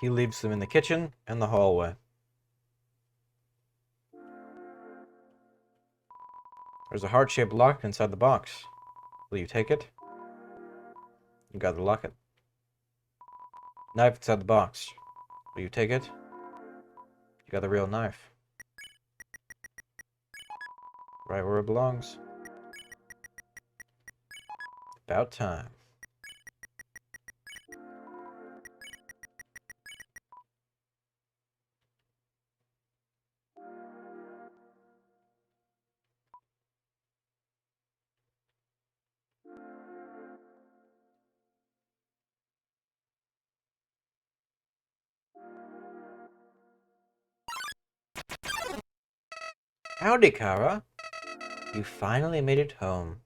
He leaves them in the kitchen and the hallway. There's a heart-shaped lock inside the box. Will you take it? You gotta lock it. Knife inside the box. Will you take it? You got the real knife. Right where it belongs. About time. Howdy, Chara. You finally made it home.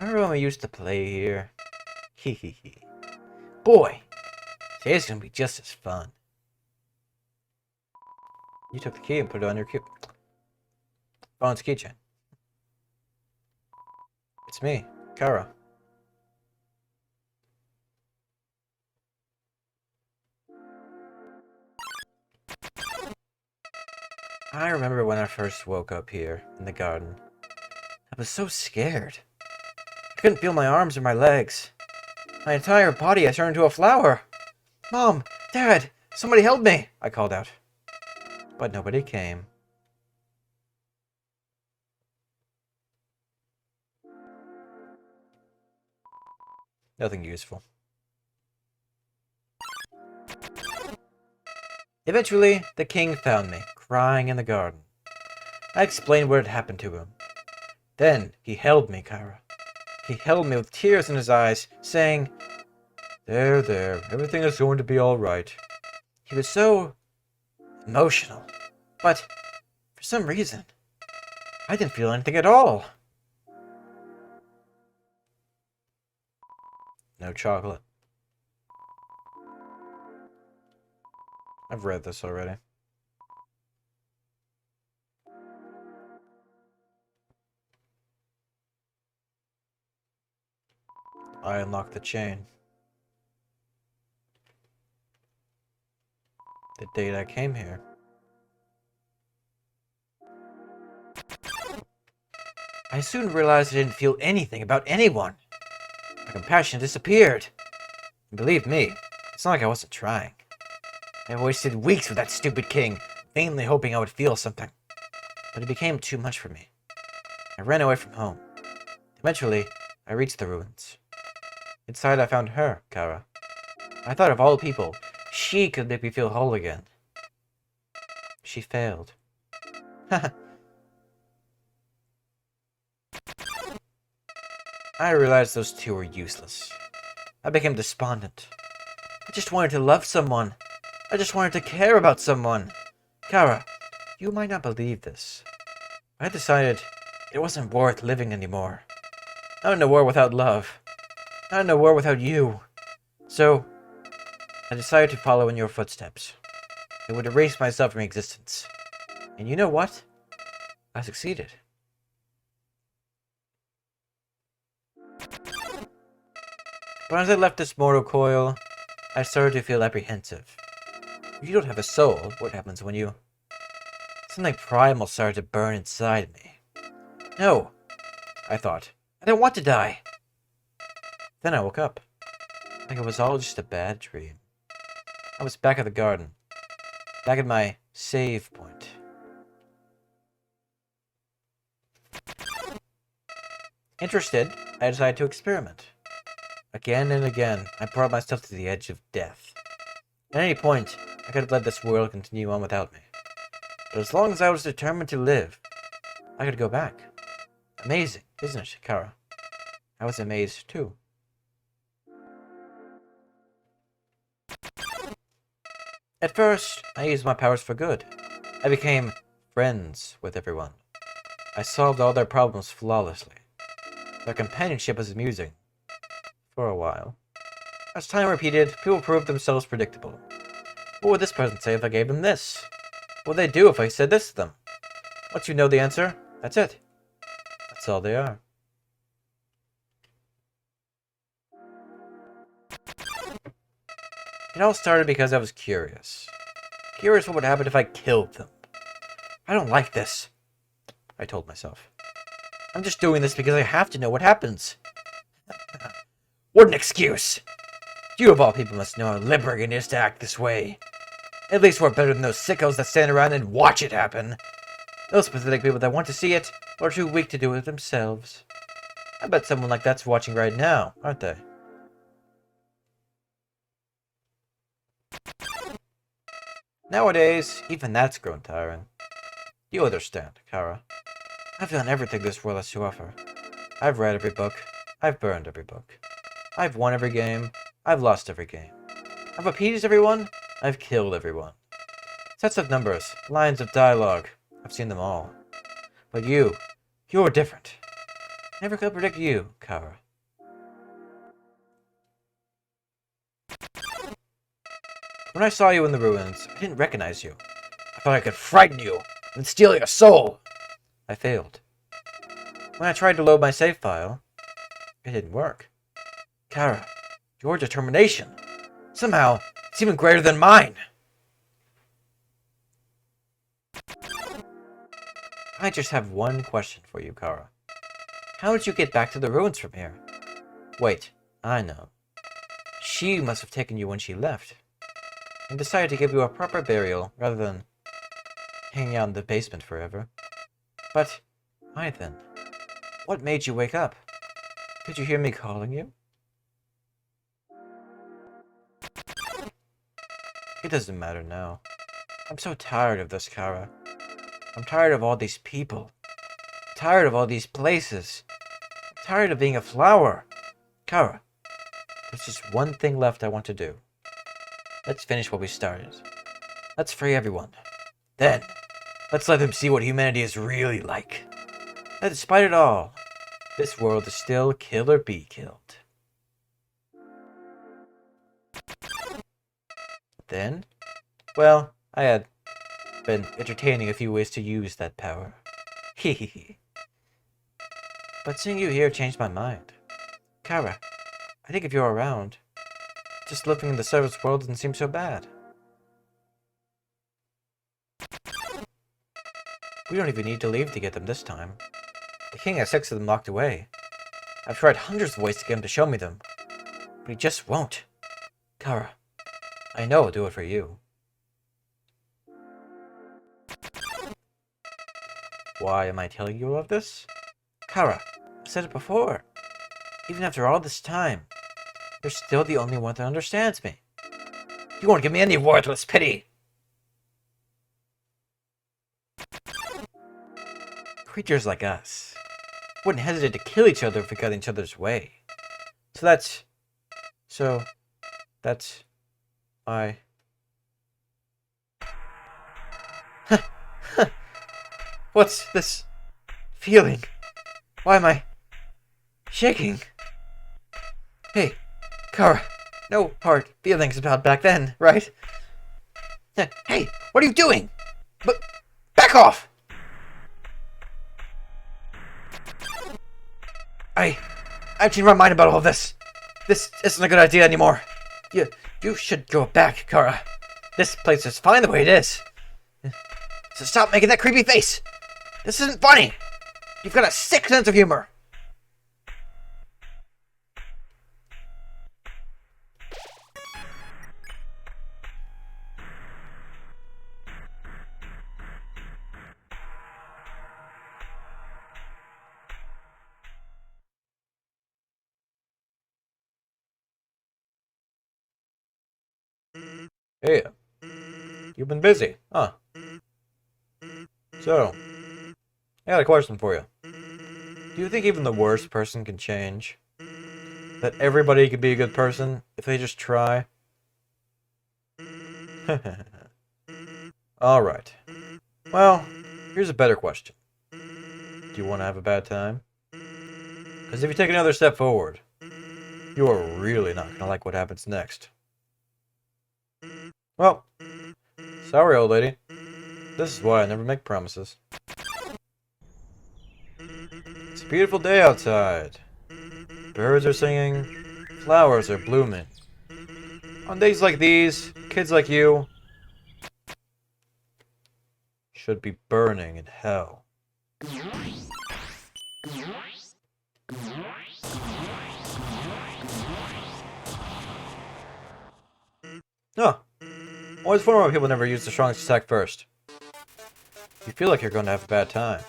Remember when we used to play here? Hee hee hee. Boy, today's gonna be just as fun. You took the key and put it on your phone's keychain. It's me, Chara. I remember when I first woke up here in the garden. I was so scared. I couldn't feel my arms or my legs. My entire body had turned into a flower. Mom! Dad! Somebody help me! I called out. But nobody came. Nothing useful. Eventually, the king found me, crying in the garden. I explained what had happened to him. Then he held me, Chara. He held me with tears in his eyes, saying, There, everything is going to be all right. He was so emotional, but for some reason, I didn't feel anything at all. No chocolate. I've read this already. I unlocked the chain. The date I came here. I soon realized I didn't feel anything about anyone. My compassion disappeared. And believe me, it's not like I wasn't trying. I wasted weeks with that stupid king, vainly hoping I would feel something. But it became too much for me. I ran away from home. Eventually, I reached the ruins. Inside I found her, Chara. I thought of all people, she could make me feel whole again. She failed. I realized those two were useless. I became despondent. I just wanted to love someone. I just wanted to care about someone. Chara, you might not believe this. I decided it wasn't worth living anymore. Not in a world without love. Not in a world without you. So, I decided to follow in your footsteps. It would erase myself from existence. And you know what? I succeeded. But as I left this mortal coil, I started to feel apprehensive. If you don't have a soul, what happens when you... Something primal started to burn inside me. No, I thought. I don't want to die. Then I woke up. Like it was all just a bad dream. I was back at the garden. Back at my save point. Interested, I decided to experiment. Again and again, I brought myself to the edge of death. At any point, I could have let this world continue on without me. But as long as I was determined to live, I could go back. Amazing, isn't it, Chara? I was amazed, too. At first, I used my powers for good. I became friends with everyone. I solved all their problems flawlessly. Their companionship was amusing. For a while. As time repeated, people proved themselves predictable. What would this person say if I gave them this? What would they do if I said this to them? Once you know the answer, that's it. That's all they are. It all started because I was curious. Curious what would happen if I killed them. I don't like this, I told myself. I'm just doing this because I have to know what happens. What an excuse! You of all people must know how liberating it is to act this way. At least we're better than those sickos that stand around and watch it happen. Those pathetic people that want to see it are too weak to do it themselves. I bet someone like that's watching right now, aren't they? Nowadays, even that's grown tiring. You understand, Chara. I've done everything this world has to offer. I've read every book. I've burned every book. I've won every game. I've lost every game. I've appeased everyone. I've killed everyone. Sets of numbers, lines of dialogue. I've seen them all. But you're different. Never could predict you, Chara. When I saw you in the ruins, I didn't recognize you. I thought I could frighten you and steal your soul. I failed. When I tried to load my save file, it didn't work. Chara, your determination. Somehow, it's even greater than mine. I just have one question for you, Chara. How did you get back to the ruins from here? Wait, I know. She must have taken you when she left, and decided to give you a proper burial rather than hanging out in the basement forever. But why then? What made you wake up? Did you hear me calling you? It doesn't matter now. I'm so tired of this, Chara. I'm tired of all these people. I'm tired of all these places. I'm tired of being a flower. Chara, there's just one thing left I want to do. Let's finish what we started. Let's free everyone. Then, let's let them see what humanity is really like. That despite it all, this world is still kill or be killed. Then, well, I had been entertaining a few ways to use that power. Hehehe. But seeing you here changed my mind. Chara, I think if you're around, just living in the service world doesn't seem so bad. We don't even need to leave to get them this time. The king has 6 of them locked away. I've tried hundreds of ways to get him to show me them, but he just won't. Chara, I know I'll do it for you. Why am I telling you all of this? Chara, I've said it before. Even after all this time, you're still the only one that understands me. You won't give me any worthless pity. Creatures like us wouldn't hesitate to kill each other if we got in each other's way. So that's why. What's this feeling? Why am I shaking? Hey, Chara, no hard feelings about back then, right? Hey, what are you doing? Back off! I've changed my mind about all this. This isn't a good idea anymore. You should go back, Chara. This place is fine the way it is. So stop making that creepy face. This isn't funny. You've got a sick sense of humor. Hey, you've been busy, huh? So, I got a question for you. Do you think even the worst person can change? That everybody could be a good person if they just try? Alright. Well, here's a better question. Do you want to have a bad time? Because if you take another step forward, you are really not going to like what happens next. Well, sorry, old lady. This is why I never make promises. It's a beautiful day outside. Birds are singing. Flowers are blooming. On days like these, kids like you should be burning in hell. Huh. Always wonder why people never use the strongest attack first. You feel like you're going to have a bad time.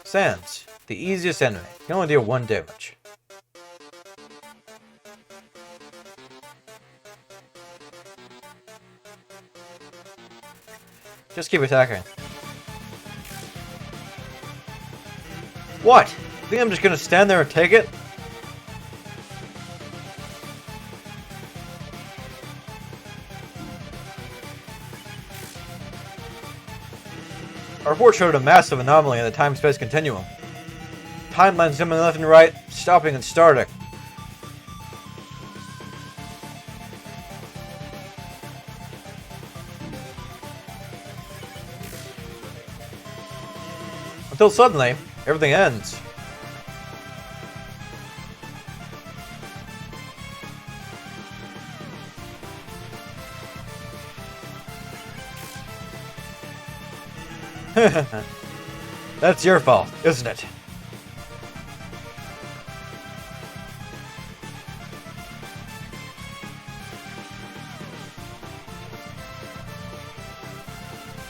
Sands, the easiest enemy. You can only deal 1 damage. Just keep attacking. What? You think I'm just gonna stand there and take it? Our report showed a massive anomaly in the time-space continuum. Timelines zooming left and right, stopping and starting. Until suddenly, everything ends. That's your fault, isn't it?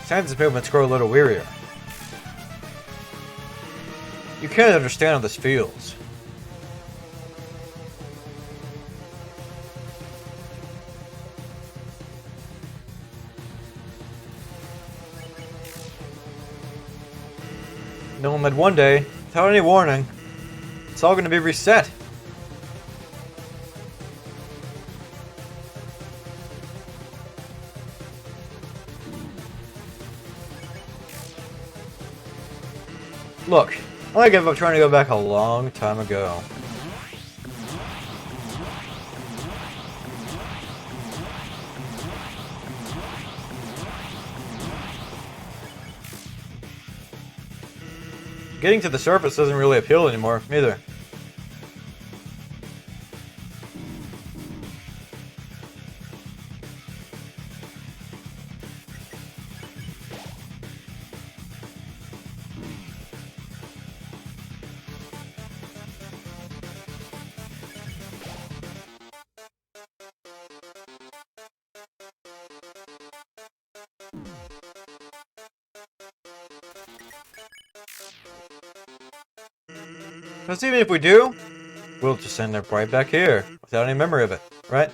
Sans' movements grow a little wearier. You can't understand how this feels. Knowing that one day, without any warning, it's all going to be reset. Look, I gave up trying to go back a long time ago. Getting to the surface doesn't really appeal anymore, either. Because even if we do, we'll just end up right back here, without any memory of it, right?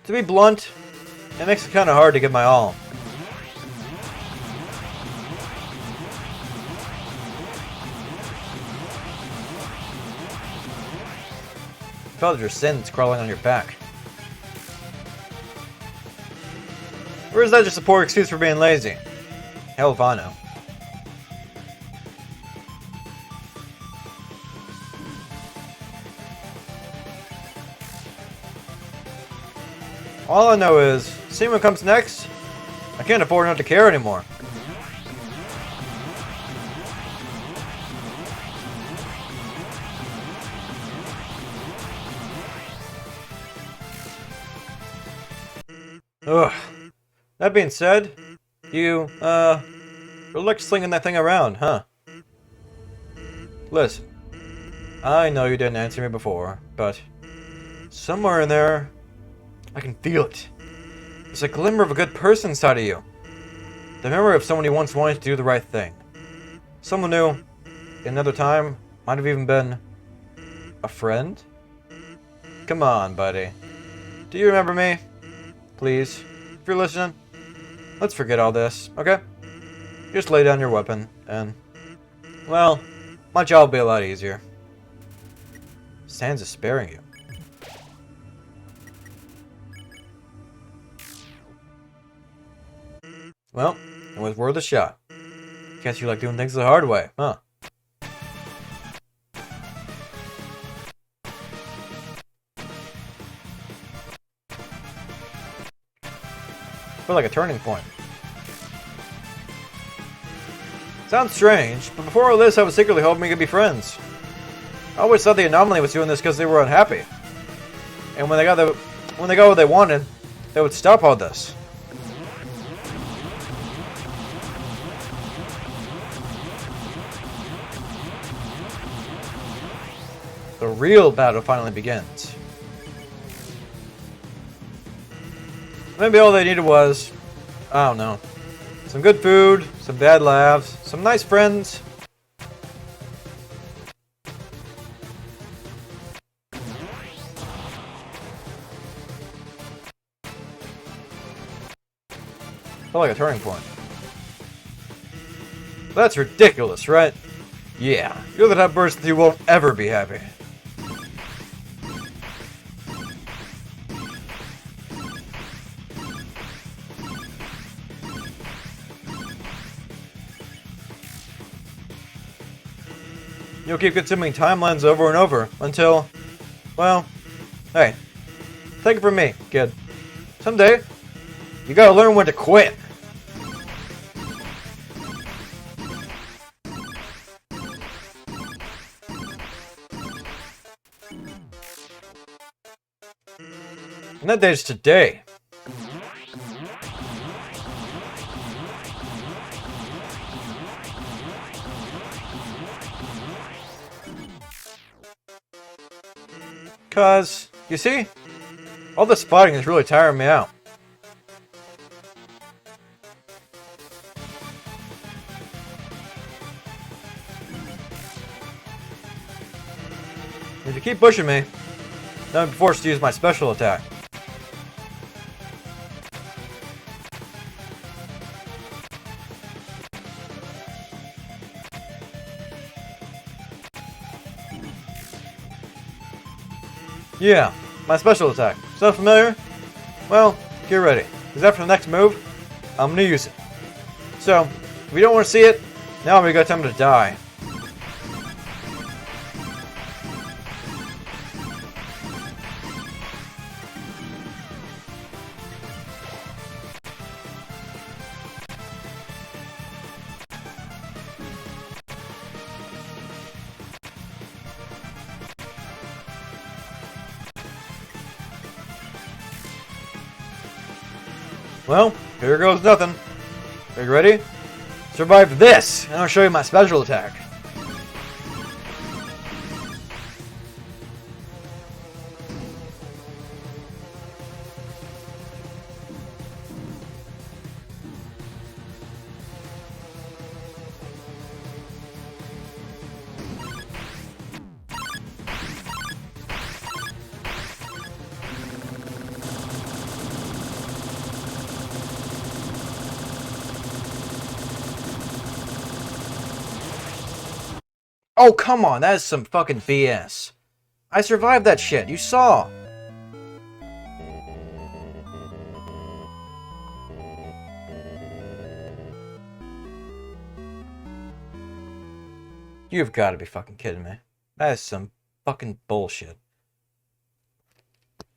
To be blunt, it makes it kind of hard to give my all. You felt your sins crawling on your back. Or is that just a poor excuse for being lazy? Hell if I know. All I know is, seeing what comes next, I can't afford not to care anymore. Ugh. That being said, you, really like slinging that thing around, huh? Listen, I know you didn't answer me before, but somewhere in there, I can feel it. There's a glimmer of a good person inside of you. The memory of someone you once wanted to do the right thing. Someone who, in another time, might have even been a friend? Come on, buddy. Do you remember me? Please, if you're listening, let's forget all this, okay? Just lay down your weapon, and, well, my job will be a lot easier. Sans is sparing you. Well, it was worth a shot. Guess you like doing things the hard way, huh? Feel like a turning point. Sounds strange, but before all this I was secretly hoping we could be friends. I always thought the anomaly was doing this because they were unhappy. And when they got what they wanted, they would stop all this. The real battle finally begins. Maybe all they needed was, I don't know, some good food, some bad laughs, some nice friends. Felt like a turning point. That's ridiculous, right? Yeah, you're the type of person who won't ever be happy. You'll keep consuming timelines over and over until, well, hey, take it from me, kid. Someday, you gotta learn when to quit. And that day's today. Cause, you see, all this fighting is really tiring me out. If you keep pushing me, then I'll be forced to use my special attack. Yeah, my special attack. Sound familiar? Well, get ready, because after the next move, I'm gonna use it. So, if you don't want to see it, now we got time to die. Well, here goes nothing. Are you ready? Survive this, and I'll show you my special attack. Oh, come on, that is some fucking BS. I survived that shit, you saw. You've got to be fucking kidding me. That is some fucking bullshit.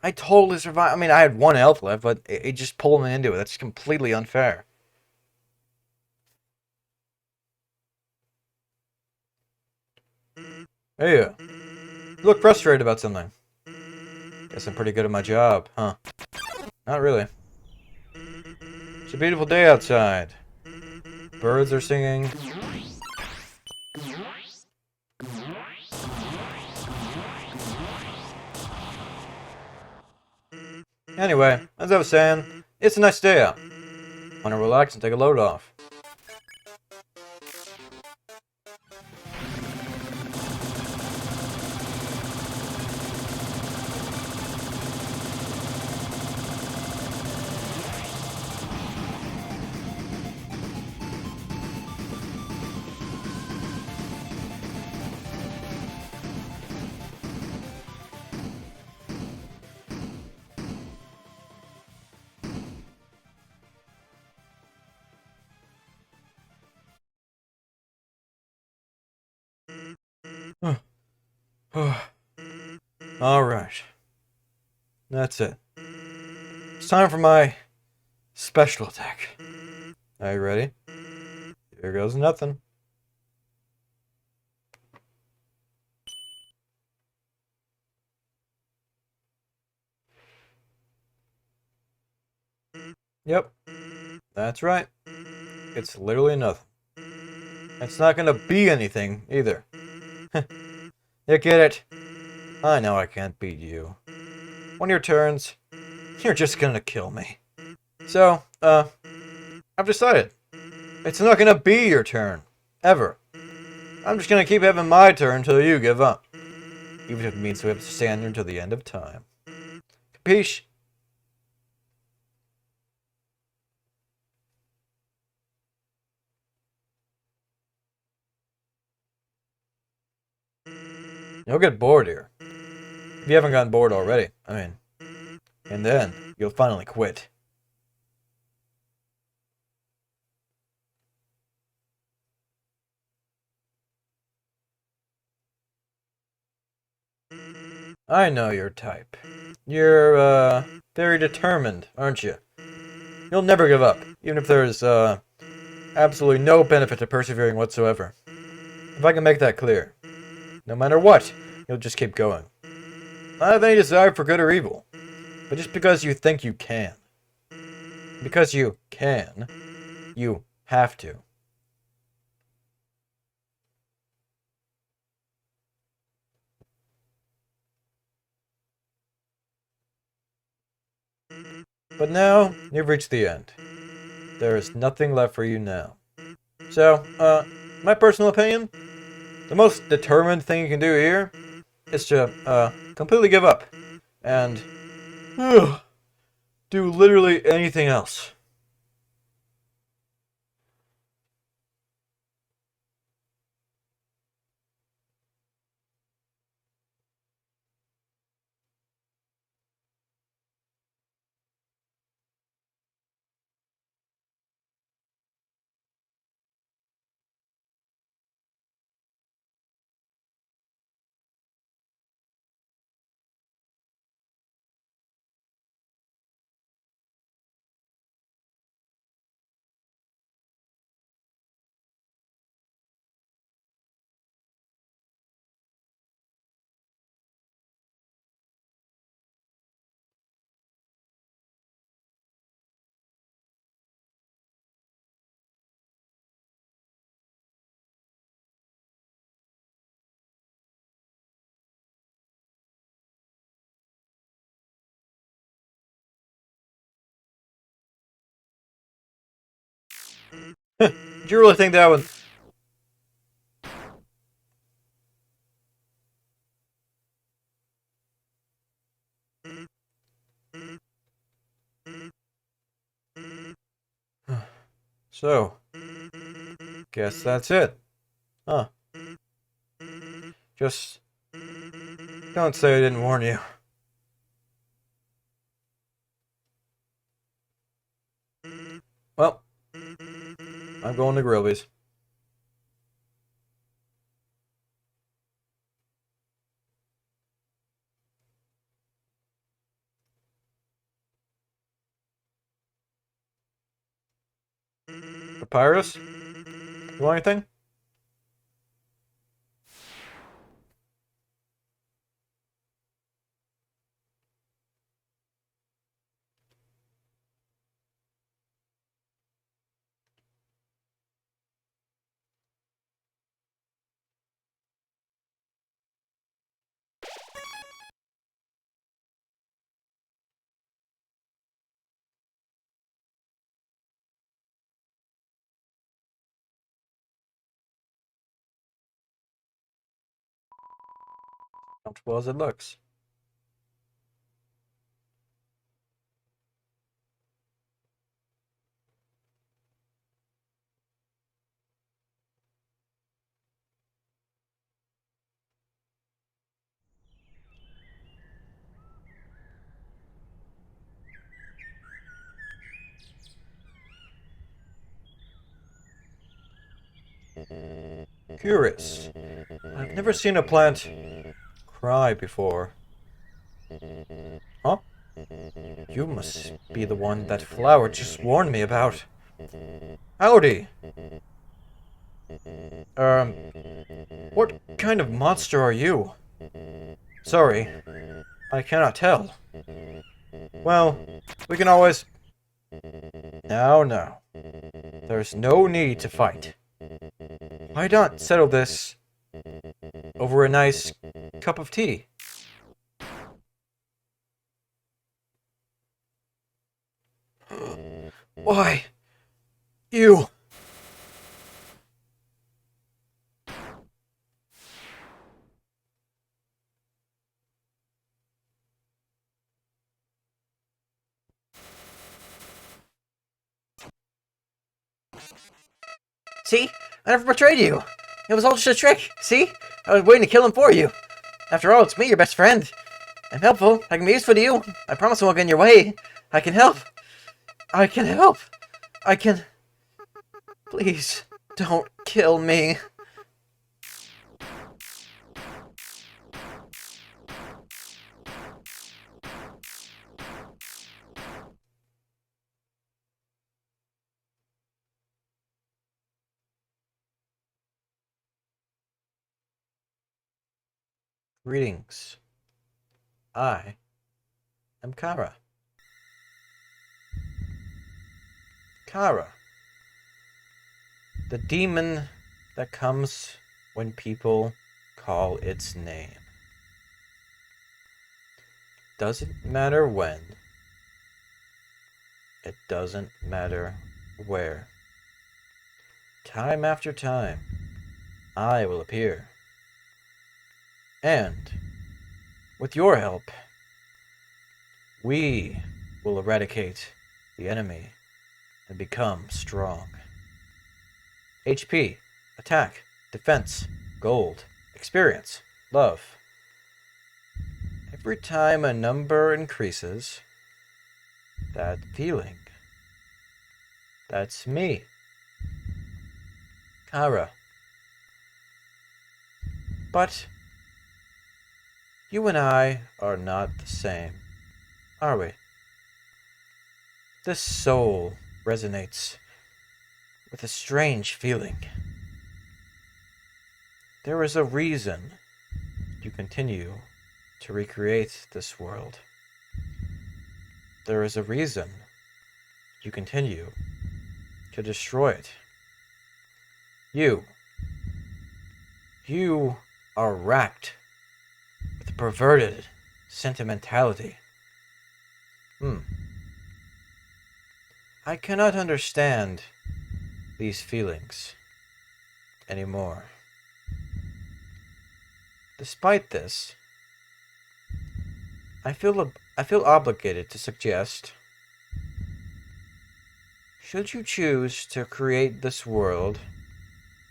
I totally survived. I mean, I had one health left, but it just pulled me into it. That's completely unfair. Hey, you look frustrated about something. Guess I'm pretty good at my job, huh? Not really. It's a beautiful day outside. Birds are singing. Anyway, as I was saying, it's a nice day out. Want to relax and take a load off. Alright. That's it. It's time for my special attack. Are you ready? Here goes nothing. Yep, that's right. It's literally nothing. It's not gonna be anything, either. You get it? I know I can't beat you. One of your turns, you're just gonna kill me. So, I've decided. It's not gonna be your turn. Ever. I'm just gonna keep having my turn until you give up. Even if it means we have to stand here until the end of time. Capiche? You'll get bored here. If you haven't gotten bored already, I mean. And then, you'll finally quit. I know your type. You're, very determined, aren't you? You'll never give up, even if there's, absolutely no benefit to persevering whatsoever. If I can make that clear. No matter what, you'll just keep going. Not have any desire for good or evil, but just because you think you can. Because you can, you have to. But now, you've reached the end. There is nothing left for you now. So, my personal opinion, the most determined thing you can do here is to, completely give up. And, do literally anything else. Do you really think that would... So, guess that's it. Huh. Just don't say I didn't warn you. Well, I'm going to Grilby's. Papyrus? You want anything? Comfortable as it looks. Curious. I've never seen a plant cry before. Huh? You must be the one that flower just warned me about. Howdy. Um, what kind of monster are you? Sorry, I cannot tell. Well, we can always... Now, now. There's no need to fight. Why not settle this over a nice cup of tea? Why? You! See? I never betrayed you! It was all just a trick, see? I was waiting to kill him for you. After all, it's me, your best friend. I'm helpful. I can be useful to you. I promise I won't get in your way. I can help. I can help. I can... Please, don't kill me. Greetings. I am Chara. Chara. The demon that comes when people call its name. Doesn't matter when. It doesn't matter where. Time after time, I will appear. And, with your help, we will eradicate the enemy and become strong. HP, attack, defense, gold, experience, love. Every time a number increases, that feeling, that's me. Chara. But you and I are not the same, are we? This soul resonates with a strange feeling. There is a reason you continue to recreate this world. There is a reason you continue to destroy it. You are racked with perverted sentimentality. I cannot understand these feelings anymore. Despite this, I feel obligated to suggest, should you choose to create this world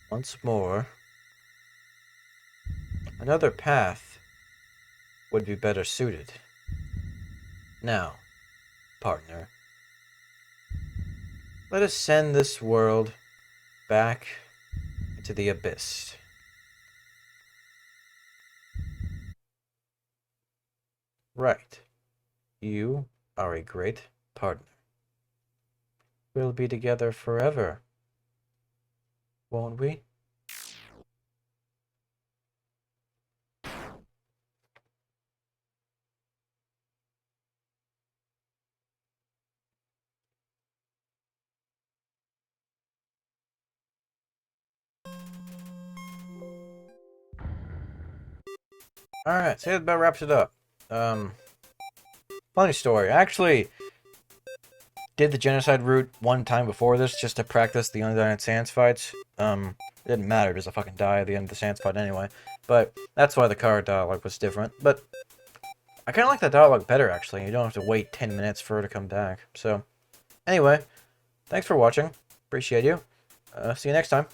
once more, another path would be better suited. Now, partner, let us send this world back into the abyss. Right. You are a great partner. We'll be together forever, won't we? Alright, so that about wraps it up. Funny story. I actually did the Genocide route one time before this, just to practice the Undying Sands fights. It didn't matter because I fucking die at the end of the Sands fight anyway. But that's why the Chara dialogue was different. But I kind of like that dialogue better, actually. You don't have to wait 10 minutes for her to come back. So, anyway, thanks for watching. Appreciate you. See you next time.